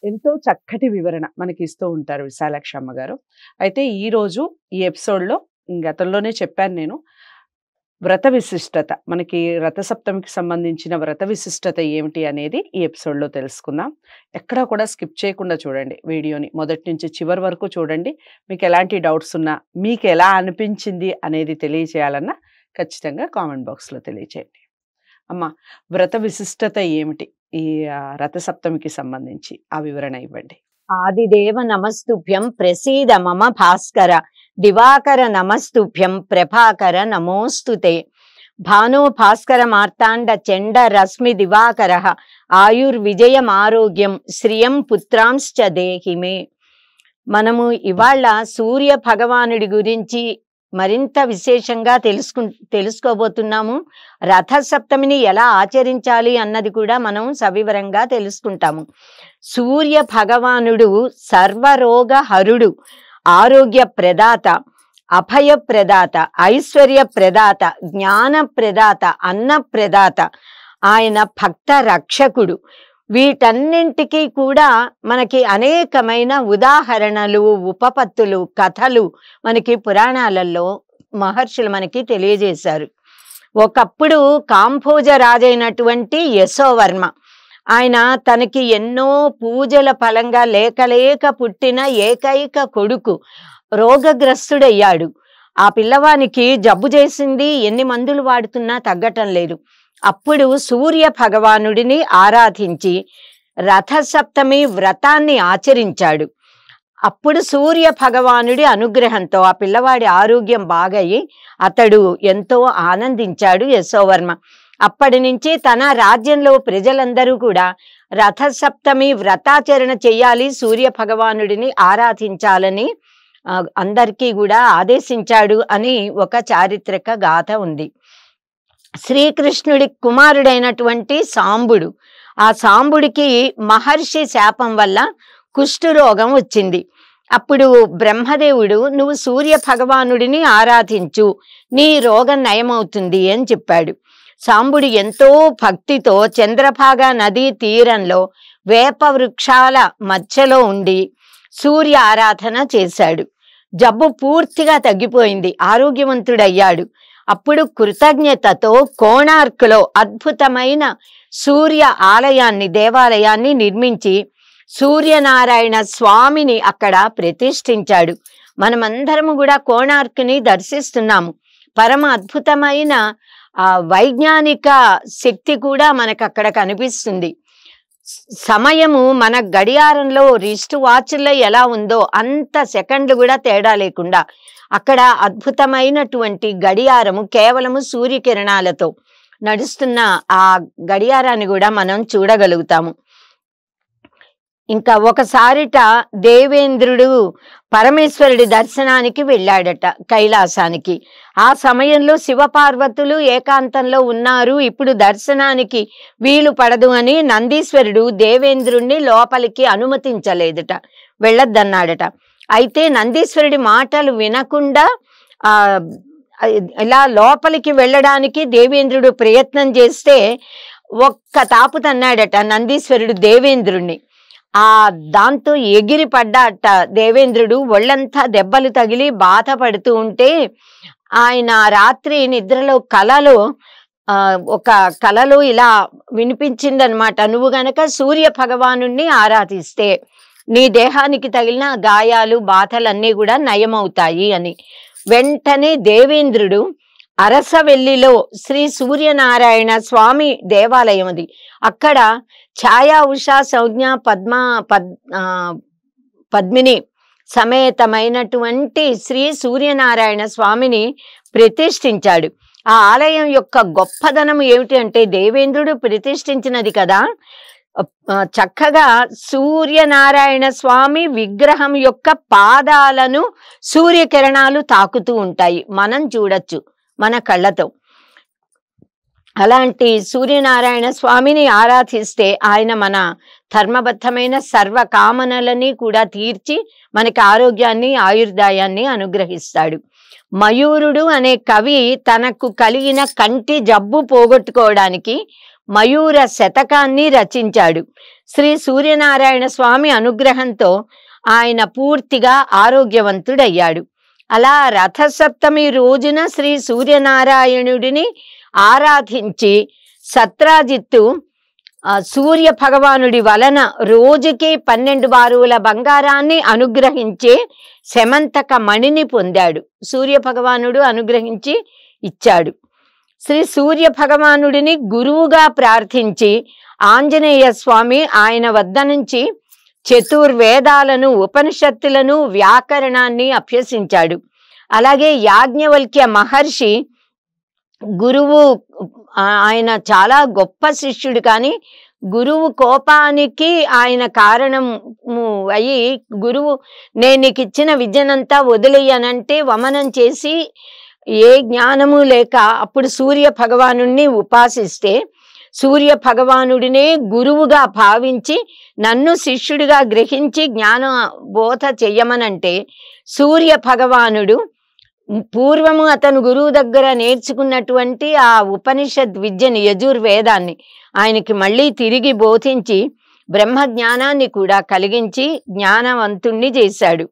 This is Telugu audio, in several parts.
ఎంతో చక్కటి వివరణ మనకి ఇస్తూ ఉంటారు విశాలాక్షమ్మ గారు. అయితే ఈరోజు ఈ ఎపిసోడ్‌లో గతంలోనే చెప్పాను నేను. వ్రత విశిష్టత మనకి రథసప్తమికి సంబంధించిన వ్రత విశిష్టత ఏమిటి అనేది ఈ ఎపిసోడ్‌లో తెలుసుకుందాం. ఎక్కడా కూడా స్కిప్ చేయకుండా చూడండి వీడియోని. మొదటి నుంచి చివరి వరకు చూడండి. మీకు ఎలాంటి డౌట్స్ ఉన్నా, మీకు ఎలా అనిపించింది అనేది తెలియచేయాలన్నా ఖచ్చితంగా కామెంట్ బాక్స్‌లో తెలియచేయండి. అమ్మ, వ్రత విశిష్టత ఏమిటి? ఈ రథసప్తమికి సంబంధించి ఆ వివరణ ఇవ్వండి. ఆదిదేవ నమస్తుభ్యం ప్రసీద మమ భాస్కర దివాకర నమస్తుభ్యం ప్రభాకర నమోస్తుతే భానో భాస్కర మార్తాండ చండ రశ్మి దివాకర ఆయుర్విజయం ఆరోగ్యం శ్రియం పుత్రాంశ్చ దేహిమే. మనము ఇవాళ సూర్య భగవానుడి గురించి మరింత విశేషంగా తెలుసుకోబోతున్నాము. రథసప్తమిని ఎలా ఆచరించాలి అన్నది కూడా మనం సవివరంగా తెలుసుకుంటాము. సూర్య భగవానుడు సర్వరోగ హరుడు, ఆరోగ్య ప్రదాత, అభయ ప్రదాత, ఐశ్వర్య ప్రదాత, జ్ఞాన ప్రదాత, అన్న ప్రదాత. ఆయన భక్త రక్షకుడు. వీటన్నింటికీ కూడా మనకి అనేకమైన ఉదాహరణలు, ఉపపత్తులు, కథలు మనకి పురాణాలలో మహర్షులు మనకి తెలియజేశారు. ఒకప్పుడు కాంభోజ రాజైనటువంటి యశోవర్మ, ఆయన తనకి ఎన్నో పూజల ఫలంగా లేక పుట్టిన ఏకైక కొడుకు రోగగ్రస్తుడయ్యాడు. ఆ పిల్లవానికి జబ్బు చేసింది, ఎన్ని మందులు వాడుతున్నా తగ్గటం లేదు. అప్పుడు సూర్య భగవానుడిని ఆరాధించి రథసప్తమి వ్రతాన్ని ఆచరించాడు. అప్పుడు సూర్య భగవానుడి అనుగ్రహంతో ఆ పిల్లవాడి ఆరోగ్యం బాగయి అతడు ఎంతో ఆనందించాడు యశోవర్మ. అప్పటి నుంచి తన రాజ్యంలో ప్రజలందరూ కూడా రథసప్తమి వ్రతాచరణ చెయ్యాలి, సూర్య భగవానుడిని ఆరాధించాలని అందరికీ కూడా ఆదేశించాడు అని ఒక చారిత్రక గాథ ఉంది. శ్రీకృష్ణుడి కుమారుడైనటువంటి సాంబుడు, ఆ సాంబుడికి మహర్షి శాపం వల్ల కుష్ఠరోగం వచ్చింది. అప్పుడు బ్రహ్మదేవుడు, నువ్వు సూర్య భగవానుడిని ఆరాధించు, నీ రోగం నయమవుతుంది అని చెప్పాడు. సాంబుడు ఎంతో భక్తితో చంద్రభాగా నదీ తీరంలో వేప వృక్షాల మధ్యలో ఉండి సూర్య ఆరాధన చేశాడు. జబ్బు పూర్తిగా తగ్గిపోయింది, ఆరోగ్యవంతుడయ్యాడు. అప్పుడు కృతజ్ఞతతో కోణార్కులో అద్భుతమైన సూర్య దేవాలయాన్ని నిర్మించి సూర్యనారాయణ స్వామిని అక్కడ ప్రతిష్ఠించాడు. మనమందరము కూడా కోణార్కుని దర్శిస్తున్నాము. పరమ అద్భుతమైన వైజ్ఞానిక శక్తి కూడా మనకు అక్కడ కనిపిస్తుంది. సమయము మన గడియారంలో రిస్ట్ వాచ్లో ఎలా ఉందో అంత సెకండ్లు కూడా తేడా లేకుండా అక్కడ అద్భుతమైనటువంటి గడియారము కేవలము సూర్యకిరణాలతో నడుస్తున్న ఆ గడియారాన్ని కూడా మనం చూడగలుగుతాము. ఇంకా ఒకసారిట దేవేంద్రుడు పరమేశ్వరుడి దర్శనానికి వెళ్ళాడట కైలాసానికి. ఆ సమయంలో శివపార్వతులు ఏకాంతంలో ఉన్నారు, ఇప్పుడు దర్శనానికి వీలు పడదు అని నందీశ్వరుడు దేవేంద్రుణ్ణి లోపలికి అనుమతించలేదట, వెళ్ళొద్దన్నాడట. అయితే నందీశ్వరుడి మాటలు వినకుండా ఇలా లోపలికి వెళ్ళడానికి దేవేంద్రుడు ప్రయత్నం చేస్తే ఒక్క తాపు తన్నాడట నందీశ్వరుడు దేవేంద్రుణ్ణి. దాంతో ఎగిరి పడ్డాట దేవేంద్రుడు. ఒళ్ళంతా దెబ్బలు తగిలి బాధపడుతూ ఉంటే ఆయన రాత్రి నిద్రలో ఒక కలలో ఇలా వినిపించిందనమాట, నువ్వు గనక సూర్య భగవానుణ్ణి ఆరాధిస్తే నీ దేహానికి తగిలిన గాయాలు బాధలన్నీ కూడా నయమవుతాయి అని. వెంటనే దేవేంద్రుడు అరసవెల్లిలో శ్రీ సూర్యనారాయణ స్వామి దేవాలయం అది, అక్కడ ఛాయా ఉషా సంజ్ఞ పద్మిని సమేతమైనటువంటి శ్రీ సూర్యనారాయణ స్వామిని ప్రతిష్ఠించాడు. ఆ ఆలయం యొక్క గొప్పదనం ఏమిటి అంటే దేవేంద్రుడు ప్రతిష్ఠించినది కదా, చక్కగా సూర్యనారాయణ స్వామి విగ్రహం యొక్క పాదాలను సూర్యకిరణాలు తాకుతూ ఉంటాయి, మనం చూడొచ్చు మన కళ్ళతో. అలాంటి సూర్యనారాయణ స్వామిని ఆరాధిస్తే ఆయన మన ధర్మబద్ధమైన సర్వకామనలని కూడా తీర్చి మనకి ఆరోగ్యాన్ని ఆయుర్దాయాన్ని అనుగ్రహిస్తాడు. మయూరుడు అనే కవి తనకు కలిగిన కంటి జబ్బు పోగొట్టుకోవడానికి మయూర శతకాన్ని రచించాడు. శ్రీ సూర్యనారాయణ స్వామి అనుగ్రహంతో ఆయన పూర్తిగా ఆరోగ్యవంతుడయ్యాడు. అలా రథసప్తమి రోజున శ్రీ సూర్యనారాయణుడిని ఆరాధించి సత్రాజిత్తు సూర్య భగవానుడి వలన రోజుకి 12 బారుల బంగారాన్ని అనుగ్రహించే శమంతక మణిని పొందాడు. సూర్య భగవానుడు అనుగ్రహించి ఇచ్చాడు. శ్రీ సూర్య భగవానుడిని గురువుగా ప్రార్థించి ఆంజనేయ స్వామి ఆయన వద్ద నుంచి చతుర్వేదాలను, ఉపనిషత్తులను, వ్యాకరణాన్ని అభ్యసించాడు. అలాగే యాజ్ఞవల్క్య మహర్షి గురువు, ఆయన చాలా గొప్ప శిష్యుడు, కానీ గురువు కోపానికి ఆయన కారణము అయి, గురువు నేను నీకు ఇచ్చిన విద్యనంతా వదిలేయనంటే వమనం చేసి ఏ జ్ఞానము లేక అప్పుడు సూర్య భగవానుడిని ఉపాసిస్తే సూర్య భగవానుడినే గురువుగా భావించి నన్ను శిష్యుడిగా గ్రహించి జ్ఞాన బోధ చెయ్యమనంటే సూర్య భగవానుడు పూర్వము అతను గురువు దగ్గర నేర్చుకున్నటువంటి ఆ ఉపనిషద్ విద్యని, యజుర్వేదాన్ని ఆయనకి మళ్ళీ తిరిగి బోధించి బ్రహ్మ జ్ఞానాన్ని కూడా కలిగించి జ్ఞానవంతుణ్ణి చేశాడు.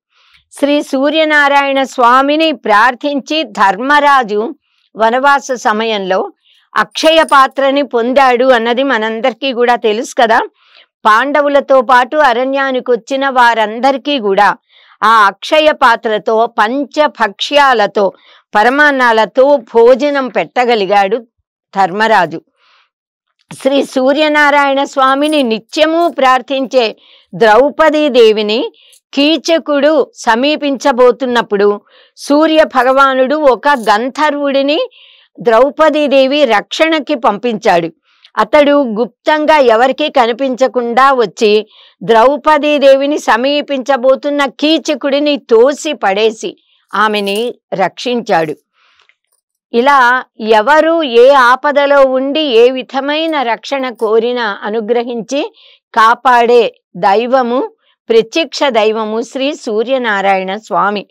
శ్రీ సూర్యనారాయణ స్వామిని ప్రార్థించి ధర్మరాజు వనవాస సమయంలో అక్షయ పాత్రని పొందాడు అన్నది మనందరికీ కూడా తెలుసు కదా. పాండవులతో పాటు అరణ్యానికి వచ్చిన వారందరికీ కూడా ఆ అక్షయ పాత్రతో పంచభక్ష్యాలతో, పరమాన్నాలతో భోజనం పెట్టగలిగాడు ధర్మరాజు. శ్రీ సూర్యనారాయణ స్వామిని నిత్యము ప్రార్థించే ద్రౌపదీదేవిని కీచకుడు సమీపించబోతున్నప్పుడు సూర్య భగవానుడు ఒక గంధర్వుడిని ద్రౌపదీదేవి రక్షణకి పంపించాడు. అతడు గుప్తంగా ఎవరికీ కనిపించకుండా వచ్చి ద్రౌపదీదేవిని సమీపించబోతున్న కీచకుడిని తోసి పడేసి ఆమెని రక్షించాడు. ఇలా ఎవరు ఏ ఆపదలో ఉండి ఏ విధమైన రక్షణ కోరినా అనుగ్రహించి కాపాడే దైవము, ప్రత్యక్ష దైవము శ్రీ సూర్యనారాయణ స్వామి.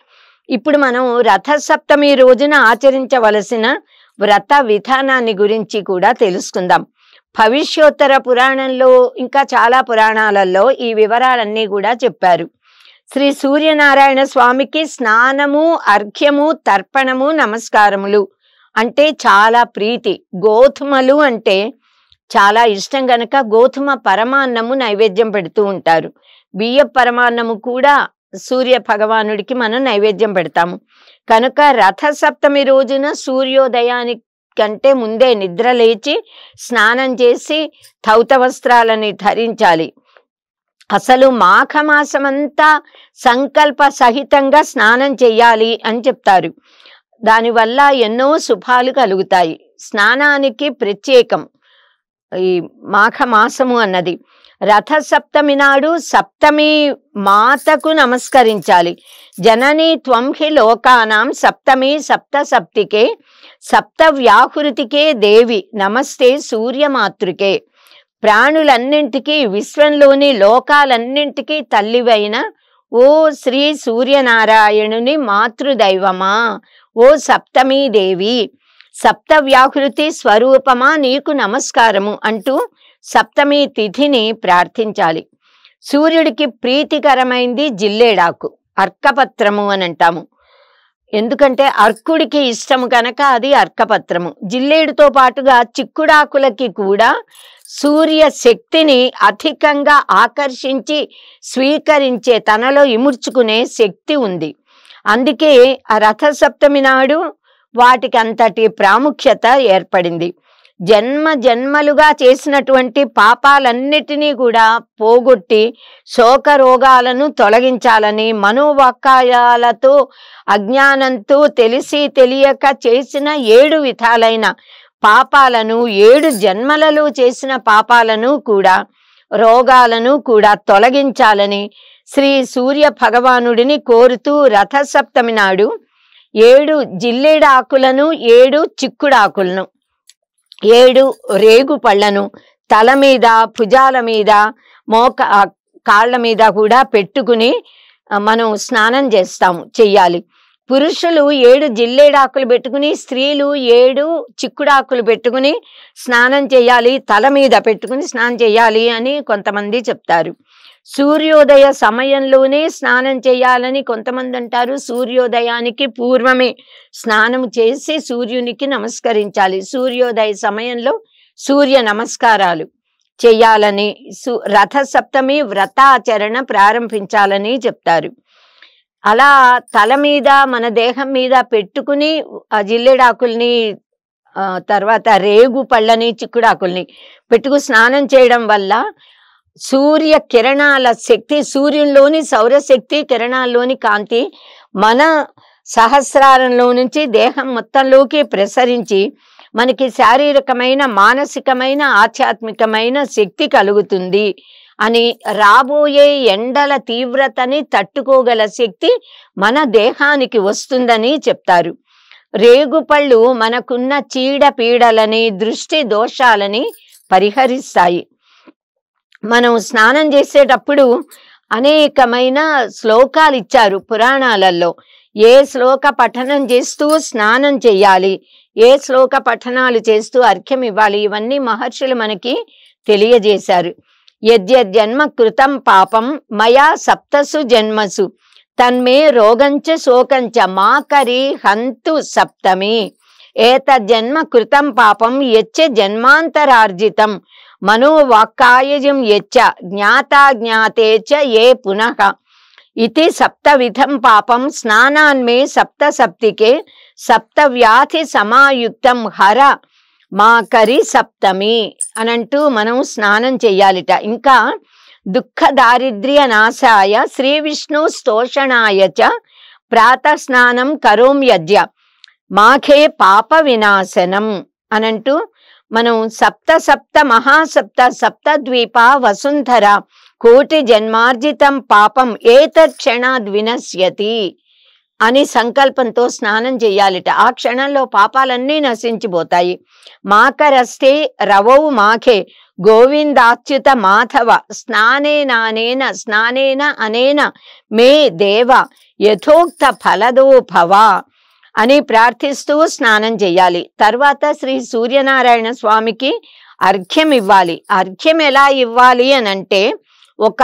ఇప్పుడు మనం రథసప్తమి రోజున ఆచరించవలసిన వ్రత విధానాన్ని గురించి కూడా తెలుసుకుందాం. భవిష్యోత్తర పురాణంలో ఇంకా చాలా పురాణాలలో ఈ వివరాలన్నీ కూడా చెప్పారు. శ్రీ సూర్యనారాయణ స్వామికి స్నానము, అర్ఘ్యము, తర్పణము, నమస్కారములు అంటే చాలా ప్రీతి. గోధుమలు అంటే చాలా ఇష్టం గనక గోధుమ పరమాన్నము నైవేద్యం పెడుతూ ఉంటారు. బియ్య పరమాన్నము కూడా సూర్య భగవానుడికి మనం నైవేద్యం పెడతాము. కనుక రథసప్తమి రోజున సూర్యోదయానికి కంటే ముందే నిద్ర లేచి స్నానం చేసి ధౌత వస్త్రాలని ధరించాలి. అసలు మాఘమాసమంతా సంకల్ప సహితంగా స్నానం చెయ్యాలి అని చెప్తారు. దానివల్ల ఎన్నో శుభాలు కలుగుతాయి. స్నానానికి ప్రత్యేకం ఈ మాఘమాసము అన్నది. రథసప్తమి నాడు సప్తమి మాతకు నమస్కరించాలి. జననీ త్వం హి లోకానాం సప్తమి సప్త సప్తికే సప్త వ్యాహృతికే దేవి నమస్తే సూర్యమాతృకే. ప్రాణులన్నింటికీ, విశ్వంలోని లోకాలన్నింటికీ తల్లివైన ఓ శ్రీ సూర్యనారాయణుని మాతృదైవమా, ఓ సప్తమీ దేవి, సప్త వ్యాహృతి స్వరూపమా నీకు నమస్కారము అంటూ సప్తమి తిథిని ప్రార్థించాలి. సూర్యుడికి ప్రీతికరమైంది జిల్లేడాకు, అర్కపత్రము అని అంటాము. ఎందుకంటే అర్కుడికి ఇష్టము కనుక అది అర్కపత్రము. జిల్లేడుతో పాటుగా చిక్కుడాకులకి కూడా సూర్య శక్తిని అధికంగా ఆకర్షించి స్వీకరించే, తనలో ఇముడ్చుకునే శక్తి ఉంది. అందుకే ఆ రథసప్తమి నాడు వాటికి అంతటి ప్రాముఖ్యత ఏర్పడింది. జన్మ జన్మలుగా చేసినటువంటి పాపాలన్నిటినీ కూడా పోగొట్టి శోక రోగాలను తొలగించాలని, మనోవాక్కాయాలతో అజ్ఞానంతో తెలిసి తెలియక చేసిన 7 విధాలైన పాపాలను, 7 జన్మలలో చేసిన పాపాలను కూడా, రోగాలను కూడా తొలగించాలని శ్రీ సూర్య భగవానుడిని కోరుతూ రథసప్తమి నాడు 7 జిల్లేడాకులను, 7 చిక్కుడాకులను, 7 రేగు పళ్ళను తల మీద, భుజాల మీద, కాళ్ళ మీద కూడా పెట్టుకుని మనం స్నానం చెయ్యాలి. పురుషులు 7 జిల్లేడాకులు పెట్టుకుని, స్త్రీలు 7 చిక్కుడాకులు పెట్టుకుని స్నానం చేయాలి, తల మీద పెట్టుకుని స్నానం చేయాలి అని కొంతమంది చెప్తారు. సూర్యోదయ సమయంలోనే స్నానం చేయాలని కొంతమంది అంటారు. సూర్యోదయానికి పూర్వమే స్నానం చేసి సూర్యునికి నమస్కరించాలి. సూర్యోదయ సమయంలో సూర్య నమస్కారాలు చేయాలని, రథసప్తమి వ్రతాచరణ ప్రారంభించాలని చెప్తారు. అలా తల మీద మన దేహం మీద పెట్టుకుని ఆ జిల్లెడాకుల్ని, తర్వాత రేగు పళ్ళని, చిక్కుడాకుల్ని పెట్టుకు స్నానం చేయడం వల్ల సూర్య కిరణాల శక్తి, సూర్యుల్లోని సౌరశక్తి కిరణాల్లోని కాంతి మన సహస్రారంలో నుంచి దేహం మొత్తంలోకి ప్రసరించి మనకి శారీరకమైన, మానసికమైన, ఆధ్యాత్మికమైన శక్తి కలుగుతుంది అని, రాబోయే ఎండల తీవ్రతని తట్టుకోగల శక్తి మన దేహానికి వస్తుందని చెప్తారు. రేగుపళ్ళు మనకున్న చీడ పీడలని, దృష్టి దోషాలని పరిహరిస్తాయి. మనం స్నానం చేసేటప్పుడు అనేకమైన శ్లోకాలు ఇచ్చారు పురాణాలలో. ఏ శ్లోక పఠనం చేస్తూ స్నానం చెయ్యాలి, ఏ శ్లోక పఠనాలు చేస్తూ అర్ఘ్యం ఇవ్వాలి, ఇవన్నీ మహర్షులు మనకి తెలియజేశారు. యద్యన్మ కృతం పాపం మయా సప్తసు జన్మసు తన్మే రోగంచ శోకంచ మాకరి హంతు సప్తమి. ఏతజ్జన్మ కృతం పాపం యచ్చ జన్మాంతరార్జితం మనోవాక్కాయజం యచ్చ జ్ఞాతాజ్ఞాతే చ ఏ పునః ఇతి సప్తవిధం పాపం స్నానాన్మే సప్తసప్తికే సప్తవ్యాధి సమాయుక్తం హర మాకరి సప్తమి అనంటూ మనం స్నానం చెయ్యాలిట. ఇంకా దుఃఖ దారిద్ర్య నాశాయ శ్రీ విష్ణు స్తోషణాయ చ ప్రాతః స్నానం కరోమ్యద్య మాఘే పాప వినాశనం అనంటూ మనం సప్త మహాసప్త సప్తద్వీప వసుంధర కోటి జన్మార్జితం పాపం ఏతత్ క్షణాద్ వినశ్యతి అని సంకల్పంతో స్నానం చెయ్యాలిట. ఆ క్షణంలో పాపాలన్నీ నశించిపోతాయి. మాకరస్తే రవౌ మాఘే గోవిందాచ్యుత మాధవ స్నానేన అనేన మే దేవ యథోక్త ఫలదో భవ అని ప్రార్థిస్తూ స్నానం చెయ్యాలి. తర్వాత శ్రీ సూర్యనారాయణ స్వామికి అర్ఘ్యం ఇవ్వాలి. అర్ఘ్యం ఎలా ఇవ్వాలి అని అంటే, ఒక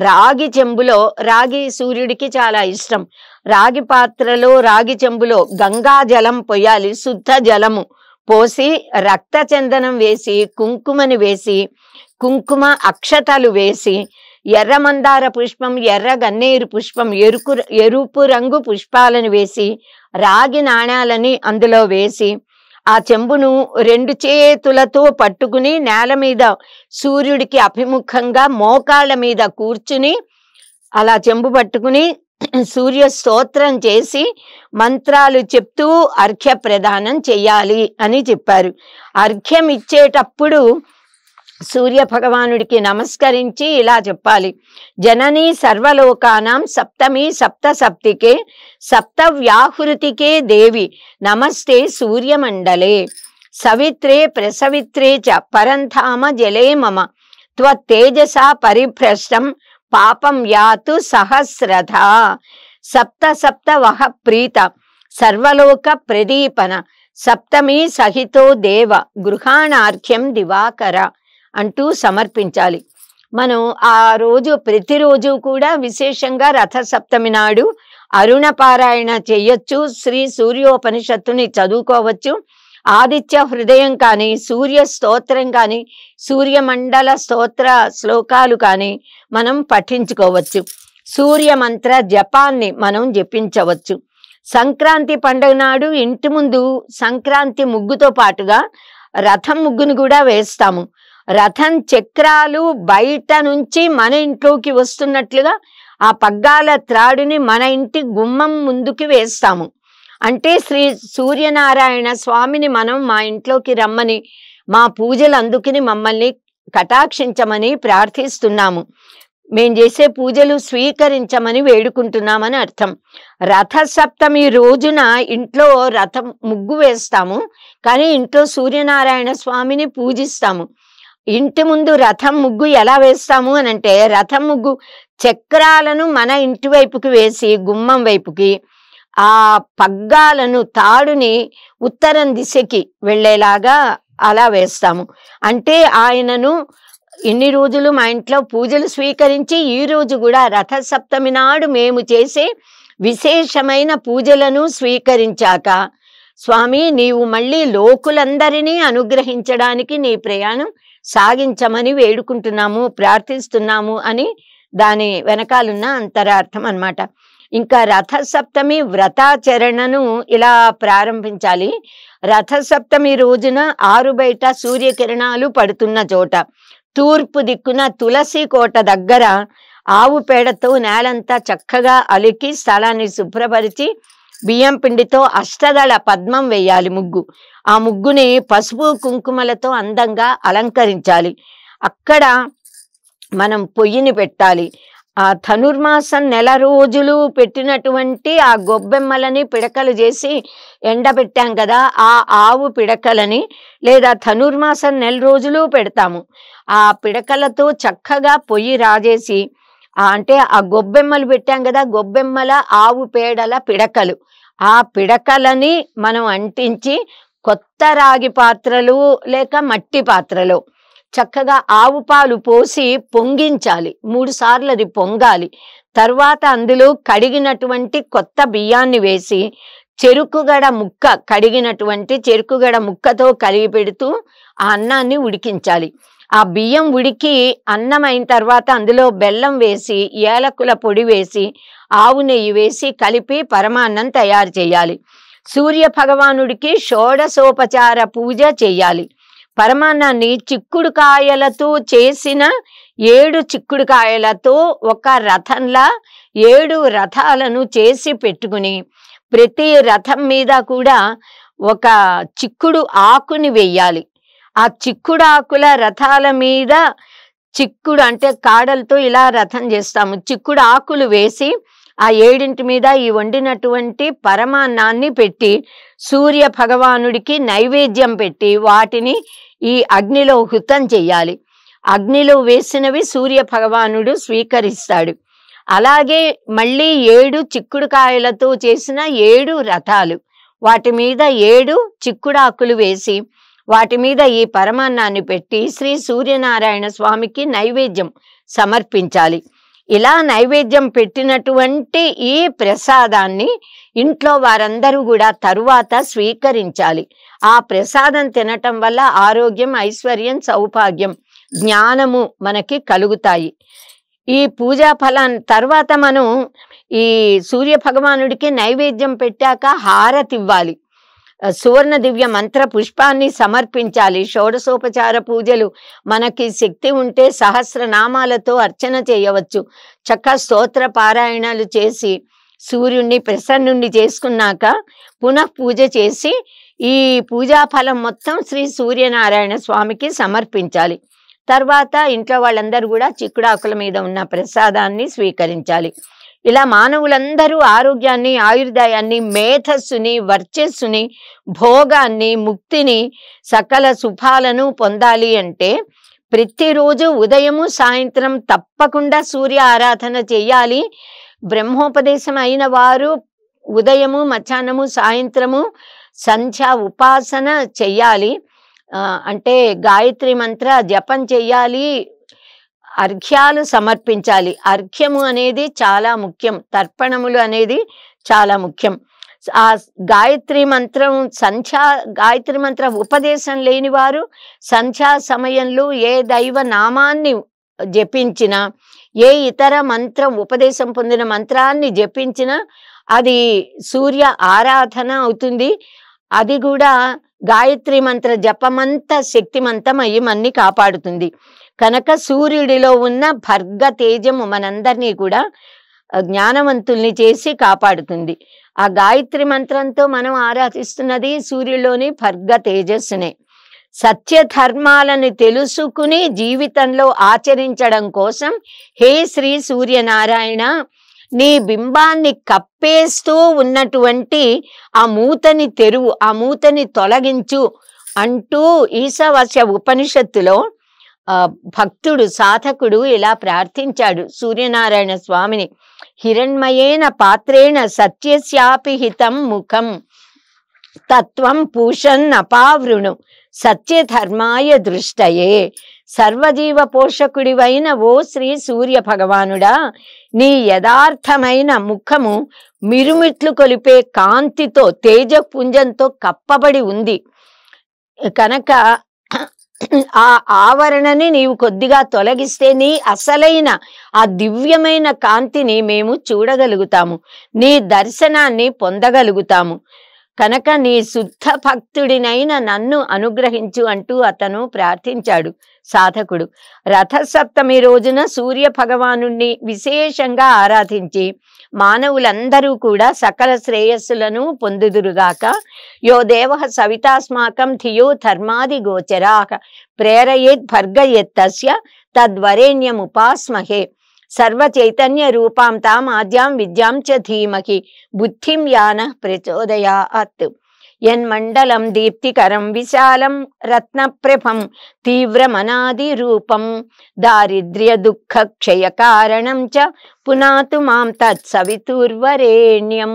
రాగి చెంబులో, రాగి సూర్యుడికి చాలా ఇష్టం, రాగి పాత్రలో, రాగి చెంబులో గంగా జలం పోయాలి. శుద్ధ జలము పోసి రక్త చందనం వేసి, కుంకుమని వేసి, కుంకుమ అక్షతలు వేసి, ఎర్ర మందార పుష్పం, ఎర్ర గన్నేరు పుష్పం, ఎరుపు రంగు పుష్పాలను వేసి, రాగి నాణాలని అందులో వేసి, ఆ చెంబును 2 చేతులతో పట్టుకుని నేల మీద సూర్యుడికి అభిముఖంగా మోకాళ్ళ మీద కూర్చుని అలా చెంబు పట్టుకుని సూర్య స్తోత్రం చేసి మంత్రాలు చెప్తూ అర్ఘ్య ప్రదానం చెయ్యాలి అని చెప్పారు. అర్ఘ్యం ఇచ్చేటప్పుడు సూర్య భగవానుడికి నమస్కరించి ఇలా చెప్పాలి: జననీ సర్వలోకానాం సప్తమి సప్తసప్తికే సప్తవ్యాహృతికే దేవి నమస్తే సూర్యమండలే సవిత్రే ప్రసవిత్రే చ పరంధామ జలే మమ త్వత్తేజసా పరిభ్రష్టం పాపం యాతు సహస్రధ సప్త వహ ప్రీత సర్వలోక ప్రదీపన సప్తమి సహితో దేవ గృహాణార్ఘ్యం దివాకర అంటూ సమర్పించాలి. మనం ఆ రోజు ప్రతిరోజు కూడా విశేషంగా రథసప్తమి నాడు అరుణ పారాయణ చెయ్యొచ్చు, శ్రీ సూర్యోపనిషత్తుని చదువుకోవచ్చు, ఆదిత్య హృదయం కానీ, సూర్య స్తోత్రం కానీ, సూర్యమండల స్తోత్ర శ్లోకాలు కానీ మనం పఠించుకోవచ్చు. సూర్యమంత్ర జపాన్ని మనం జపించవచ్చు. సంక్రాంతి పండుగ నాడు ఇంటి ముందు సంక్రాంతి ముగ్గుతో పాటుగా రథం ముగ్గును కూడా వేస్తాము. రథం చక్రాలు బయట నుంచి మన ఇంట్లోకి వస్తున్నట్లుగా ఆ పగ్గాల త్రాడుని మన ఇంటి గుమ్మం ముందుకి వేస్తాము. అంటే శ్రీ సూర్యనారాయణ స్వామిని మనం మా ఇంట్లోకి రమ్మని, మా పూజలు అందుకుని మమ్మల్ని కటాక్షించమని ప్రార్థిస్తున్నాము. మేం చేసే పూజలు స్వీకరించమని వేడుకుంటున్నామని అర్థం. రథసప్తమి రోజున ఇంట్లో రథం ముగ్గు వేస్తాము, కానీ ఇంట్లో సూర్యనారాయణ స్వామిని పూజిస్తాము. ఇంటి ముందు రథం ముగ్గు ఎలా వేస్తాము అని అంటే, రథం ముగ్గు చక్రాలను మన ఇంటి వైపుకి వేసి గుమ్మం వైపుకి, ఆ పగ్గాలను తాడుని ఉత్తరం దిశకి వెళ్ళేలాగా అలా వేస్తాము. అంటే ఆయనను ఇన్ని రోజులు మా ఇంట్లో పూజలు స్వీకరించి ఈ రోజు కూడా రథసప్తమి నాడు మేము చేసే విశేషమైన పూజలను స్వీకరించాక, స్వామి నీవు మళ్ళీ లోకులందరినీ అనుగ్రహించడానికి నీ ప్రయాణం సాగించమని వేడుకుంటున్నాము, ప్రార్థిస్తున్నాము అని దాని వెనకాలన్న అంతరార్థం అన్నమాట. ఇంకా రథసప్తమి వ్రతాచరణను ఇలా ప్రారంభించాలి. రథసప్తమి రోజున ఆరు బయట సూర్యకిరణాలు పడుతున్న చోట తూర్పు దిక్కున తులసి కోట దగ్గర ఆవు పేడతో నేలంతా చక్కగా అలికి స్థలాన్ని శుభ్రపరిచి బియ్యం పిండితో అష్టదళ పద్మం వేయాలి ముగ్గు. ఆ ముగ్గుని పసుపు కుంకుమలతో అందంగా అలంకరించాలి. అక్కడ మనం పొయ్యిని పెట్టాలి. ఆ ధనుర్మాసం నెల రోజులు పెట్టినటువంటి ఆ గొబ్బెమ్మలని పిడకలు చేసి ఎండబెట్టాం కదా, ఆ ఆవు పిడకలని లేదా ధనుర్మాసం నెల రోజులు పెడతాము. ఆ పిడకలతో చక్కగా పొయ్యి రాజేసి, అంటే ఆ గొబ్బెమ్మలు పెట్టాం కదా, గొబ్బెమ్మల ఆవు పేడల పిడకలు, ఆ పిడకలని మనం అంటించి కొత్త రాగి పాత్రలు లేక మట్టి పాత్రలో చక్కగా ఆవు పాలు పోసి పొంగించాలి. 3 సార్లు అది పొంగాలి. తర్వాత అందులో కడిగినటువంటి కొత్త బియ్యాన్ని వేసి చెరుకుగడ ముక్క, కడిగినటువంటి చెరుకుగడ ముక్కతో కలిగి పెడుతూ ఆ అన్నాన్ని ఉడికించాలి. ఆ బియ్యం ఉడికి అన్నం అయిన తర్వాత అందులో బెల్లం వేసి ఏలకుల పొడి వేసి ఆవు నెయ్యి వేసి కలిపి పరమాన్నం తయారు చేయాలి. సూర్య భగవానుడికి షోడశోపచార పూజ చెయ్యాలి. పరమాన్నాన్ని చిక్కుడుకాయలతో చేసిన 7 చిక్కుడుకాయలతో ఒక రథంలా 7 రథాలను చేసి పెట్టుకుని ప్రతి రథం మీద కూడా ఒక చిక్కుడు ఆకుని వెయ్యాలి. ఆ చిక్కుడు ఆకుల రథాల మీద చిక్కుడు అంటే కాడలతో ఇలా రథం చేస్తాము. చిక్కుడు ఆకులు వేసి ఆ 7 మీద ఈ వండినటువంటి పరమాన్నాన్ని పెట్టి సూర్య భగవానుడికి నైవేద్యం పెట్టి వాటిని ఈ అగ్నిలో హుతం చెయ్యాలి. అగ్నిలో వేసినవి సూర్య భగవానుడు స్వీకరిస్తాడు. అలాగే మళ్ళీ 7 చిక్కుడుకాయలతో చేసిన 7 రథాలు, వాటి మీద 7 చిక్కుడాకులు వేసి వాటి మీద ఈ పరమాన్నాన్ని పెట్టి శ్రీ సూర్యనారాయణ స్వామికి నైవేద్యం సమర్పించాలి. ఇలా నైవేద్యం పెట్టినటువంటి ఈ ప్రసాదాన్ని ఇంట్లో వారందరూ కూడా తరువాత స్వీకరించాలి. ఆ ప్రసాదం తినటం వల్ల ఆరోగ్యం, ఐశ్వర్యం, సౌభాగ్యం, జ్ఞానము మనకి కలుగుతాయి. ఈ పూజా ఫలాన్ని తర్వాత మనం ఈ సూర్య భగవానుడికి నైవేద్యం పెట్టాక హారతి ఇవ్వాలి. సువర్ణ దివ్య మంత్ర పుష్పాన్ని సమర్పించాలి. షోడశోపచార పూజలు మనకి శక్తి ఉంటే సహస్రనామాలతో అర్చన చేయవచ్చు. చక్క స్తోత్ర పారాయణాలు చేసి సూర్యుణ్ణి ప్రసన్నుణ్ణి చేసుకున్నాక పునః పూజ చేసి ఈ పూజా ఫలం మొత్తం శ్రీ సూర్యనారాయణ స్వామికి సమర్పించాలి. తర్వాత ఇంట్లో వాళ్ళందరూ కూడా చిక్కుడాకుల మీద ఉన్న ప్రసాదాన్ని స్వీకరించాలి. ఇలా మానవులందరూ ఆరోగ్యాన్ని, ఆయుర్దాయాన్ని, మేధస్సుని, వర్చస్సుని, భోగాన్ని, ముక్తిని, సకల శుభాలను పొందాలి అంటే ప్రతిరోజు ఉదయము సాయంత్రం తప్పకుండా సూర్య ఆరాధన చెయ్యాలి. బ్రహ్మోపదేశం అయిన వారు ఉదయము, మధ్యాహ్నము, సాయంత్రము సంధ్యా ఉపాసన చెయ్యాలి. అంటే గాయత్రి మంత్ర జపం చెయ్యాలి. అర్ఘ్యాలు సమర్పించాలి. అర్ఘ్యము అనేది చాలా ముఖ్యం. తర్పణములు అనేది చాలా ముఖ్యం. ఆ గాయత్రి మంత్రం గాయత్రి మంత్ర ఉపదేశం లేని వారు సంధ్యా సమయంలో ఏ దైవ నామాన్ని జపించినా, ఏ ఇతర మంత్రం ఉపదేశం పొందిన మంత్రాన్ని జపించినా అది సూర్య ఆరాధన అవుతుంది. అది కూడా గాయత్రి మంత్ర జపమంత శక్తిమంతం అయ్యి మన్ని కాపాడుతుంది. కనుక సూర్యుడిలో ఉన్న భర్గ తేజము మనందరినీ కూడా జ్ఞానవంతుల్ని చేసి కాపాడుతుంది. ఆ గాయత్రి మంత్రంతో మనం ఆరాధిస్తున్నది సూర్యుడిలోని భర్గ తేజస్సునే. సత్య ధర్మాలను తెలుసుకుని జీవితంలో ఆచరించడం కోసం హే శ్రీ సూర్యనారాయణ, నీ బింబాన్ని కప్పేస్తూ ఉన్నటువంటి ఆ మూతని తెరువు, ఆ మూతని తొలగించు అంటూ ఈశావాస్య ఉపనిషత్తులో భక్తుడు, సాధకుడు ఇలా ప్రార్థించాడు సూర్యనారాయణ స్వామిని. హిరణ్మయేన పాత్రేణ సత్యస్యాపి హితం ముఖం తత్వం పూషన్నపావృణు సత్యధర్మాయ దృష్టయే. సర్వజీవ పోషకుడివైన ఓ శ్రీ సూర్య భగవానుడా, నీ యథార్థమైన ముఖము మిరుమిట్లు కొలిపే కాంతితో తేజపుంజంతో కప్పబడి ఉంది కనుక ఆ ఆవరణని నీవు కొద్దిగా తొలగిస్తే నీ అసలైన ఆ దివ్యమైన కాంతిని మేము చూడగలుగుతాము, నీ దర్శనాన్ని పొందగలుగుతాము. కనుక నీ శుద్ధ భక్తుడినైన నన్ను అనుగ్రహించు అంటూ అతను ప్రార్థించాడు సాధకుడు. రథసప్తమి రోజున సూర్య భగవాను విశేషంగా ఆరాధించి మానవులందరూ కూడా సకల శ్రేయస్సులను పొందుదురుగాక. యో దేవ సవితాస్మాకం ధియో ధర్మాది గోచరాః ప్రేరయేత్ భర్గయేత్తస్య తద్వరేణ్యముపాస్మహే. సర్వ చైతన్య రూపాం తాం ఆద్యాం విద్యాం చ ధీమహి బుద్ధిం యానః ప్రచోదయాత్. యన్మండలం దీప్తికరం విశాలం రత్నప్రభం తీవ్రమనాది రూపం దారిద్ర్య దుఃఖ క్షయ కారణం చ పునాతు మాం తత్సవితుర్వరేణ్యం.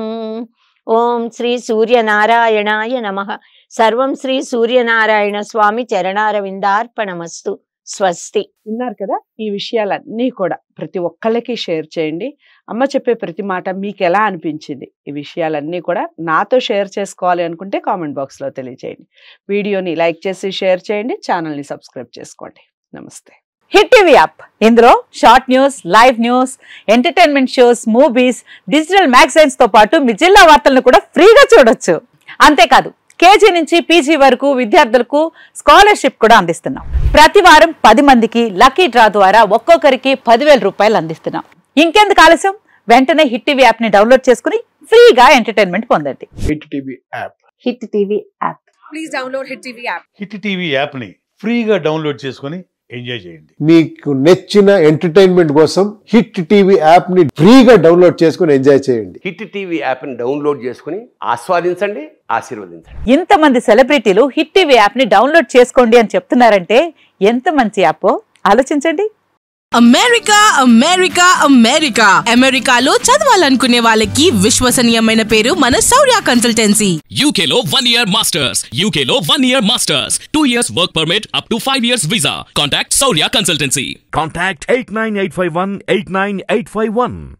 ఓం శ్రీ సూర్యనారాయణాయ నమః. సర్వం శ్రీ సూర్యనారాయణ స్వామి చరణారవిందార్పణమస్తు. స్వస్తి. విన్నారు కదా, ఈ విషయాలన్నీ కూడా ప్రతి ఒక్కళ్ళకి షేర్ చేయండి. అమ్మ చెప్పే ప్రతి మాట మీకు ఎలా అనిపించింది, ఈ విషయాలన్నీ కూడా నాతో షేర్ చేసుకోవాలి అనుకుంటే కామెంట్ బాక్స్లో తెలియజేయండి. వీడియోని లైక్ చేసి షేర్ చేయండి, ఛానల్ని సబ్స్క్రైబ్ చేసుకోండి. నమస్తే. హిట్ టీవీ యాప్, ఇందులో short news, live news, entertainment shows, movies, digital magazines తో పాటు మీ జిల్లా వార్తలను కూడా ఫ్రీగా చూడొచ్చు. అంతేకాదు కేజీ నుంచి పీజీ వరకు విద్యార్థులకు స్కాలర్షిప్ కూడా అందిస్తున్నాం. ప్రతి వారం 10 మందికి లక్కీ డ్రా ద్వారా ఒక్కొక్కరికి 10,000 రూపాయలు అందిస్తున్నాం. ఇంకెందుకు ఆలస్యం, వెంటనే హిట్ టీవీ యాప్ ని డౌన్లోడ్ చేసుకుని ఫ్రీగా ఎంటర్టైన్మెంట్ పొందండి. Hit TV app. Hit TV app. Please download hit TV app. Hit TV app ని ఫ్రీగా డౌన్లోడ్ చేసుకుని ఎంజాయ్ చేయండి. మీకు నచ్చిన ఎంటర్టైన్మెంట్ కోసం హిట్ టీవీ యాప్ ని ఫ్రీగా డౌన్లోడ్ చేసుకుని ఎంజాయ్ చేయండి. హిట్ టీవీ యాప్ ని డౌన్లోడ్ చేసుకుని ఆస్వాదించండి, ఆశీర్వదించండి. ఇంతమంది సెలబ్రిటీలు హిట్ టీవీ యాప్ ని డౌన్లోడ్ చేసుకోండి అని చెప్తున్నారంటే ఎంత మంచి యాప్ ఆలోచించండి. అమెరికా అమెరికా అమెరికా అమెరికాలో చదవాలనుకునే వాళ్ళకి విశ్వసనీయమైన పేరు మన శౌర్య కన్సల్టెన్సీ. UK లో 1 year masters, UK లో 1 year masters, 2 years work permit up to 5 years visa. Contact Saurya Consultancy. Contact 89851 89851.